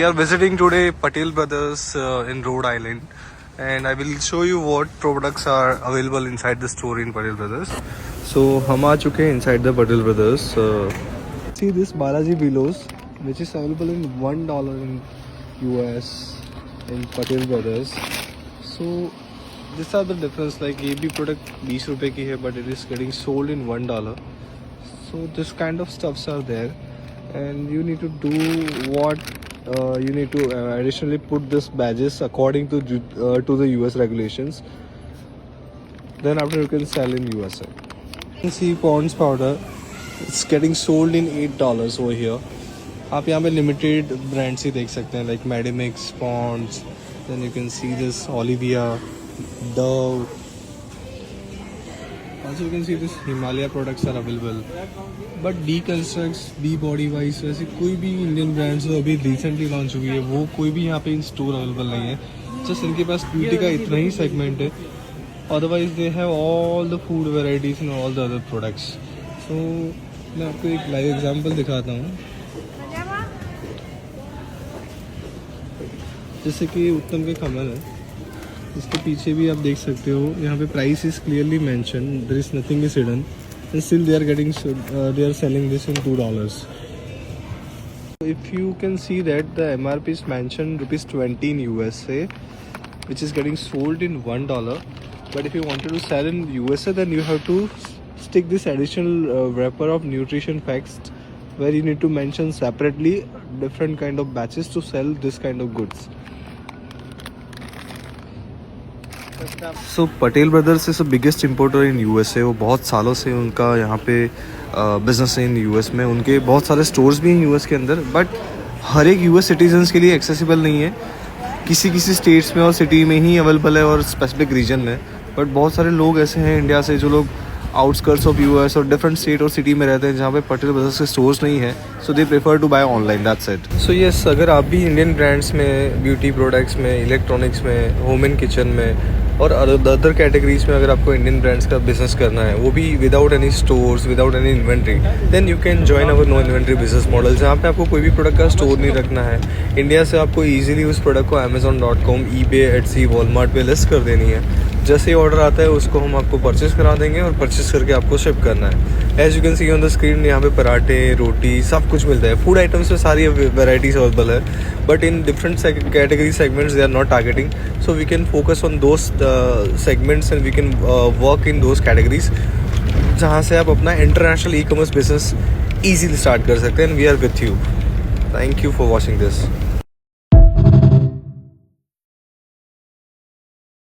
We are visiting today Patel Brothers in Rhode Island, and I will show you what products are available inside the store in Patel Brothers. So हम आ चुके हैं inside the Patel Brothers. See this Balaji Bilos, which is available in $1 in US in Patel Brothers. So these are the difference. Like ये भी product 20 रुपए की है, but it is getting sold in $1. So this kind of stuffs are there, and you need to do what. You need to additionally put this badges according to the US regulations. Then after you can sell in USA. You can see Pond's powder. It's getting sold in $8 over here. आप यहाँ पे limited brands ही देख सकते हैं, like Medimix, Pond's. Then you can see this Olivia, Dove. Also you can see this Himalaya products are available. But Deconstructs, Be Body Wise, वैसे कोई भी Indian brands जो अभी रिसेंटली लॉन्च हुई है वो कोई भी यहाँ पे इन स्टोर अवेलेबल नहीं है. जस्ट इनके पास ब्यूटी का इतना ही सेगमेंट है. Otherwise they have all the food varieties and all the other products. So मैं आपको एक लाइव एग्जांपल दिखाता हूँ. जैसे कि उत्तम के कमल है, इसके पीछे भी आप देख सकते हो. यहाँ पे price is clearly mention. There is nothing is hidden. And still they are selling this in $2. If you can see that the MRP is mentioned ₹20 in USA, which is getting sold in $1. But if you wanted to sell in USA, then you have to stick this additional wrapper of nutrition facts, where you need to mention separately different kind of batches to sell this kind of goods. So Patel brothers is the biggest importer in USA. वो बहुत सालों से उनका यहाँ पे business है in US में. उनके बहुत सारे स्टोर्स भी हैं यूएस के अंदर, बट हर एक यूएस सिटीजन्स के लिए एक्सेसिबल नहीं है. किसी किसी स्टेट्स में और सिटी में ही अवेलेबल है और स्पेसिफिक रीजन में. बट बहुत सारे लोग ऐसे हैं इंडिया से जो लोग आउटस्कर्ट्स ऑफ यूएस और डिफरेंट स्टेट और सिटी में रहते हैं जहाँ पे पटेल ब्रदर्स के स्टोर्स नहीं है. So they prefer to buy online. That's it. So yes, अगर आप भी इंडियन ब्रांड्स में, ब्यूटी प्रोडक्ट्स में, इलेक्ट्रॉनिक्स में, होम एंड किचन में और अदर कैटेगरीज में अगर आपको इंडियन ब्रांड्स का बिजनेस करना है, वो भी without any stores, without any inventory, then you can join our no inventory business model, जहाँ पे आपको कोई भी प्रोडक्ट का स्टोर नहीं रखना है. इंडिया से आपको इजीली उस प्रोडक्ट को Amazon.com, eBay, Etsy, Walmart पे लिस्ट कर देनी है. जैसे ही ऑर्डर आता है उसको हम आपको परचेस करा देंगे और परचेस करके आपको शिप करना है. As you can see on the screen, यहाँ पे पराठे, रोटी, सब कुछ मिलता है. फूड आइटम्स में सारी वेराइटीज अवेलेबल है, but in different category segments they are not targeting. So we can focus on those segments and we can work in those categories जहाँ से आप अपना international e commerce business easily start कर सकते हैं. And we are with you. Thank you for watching this.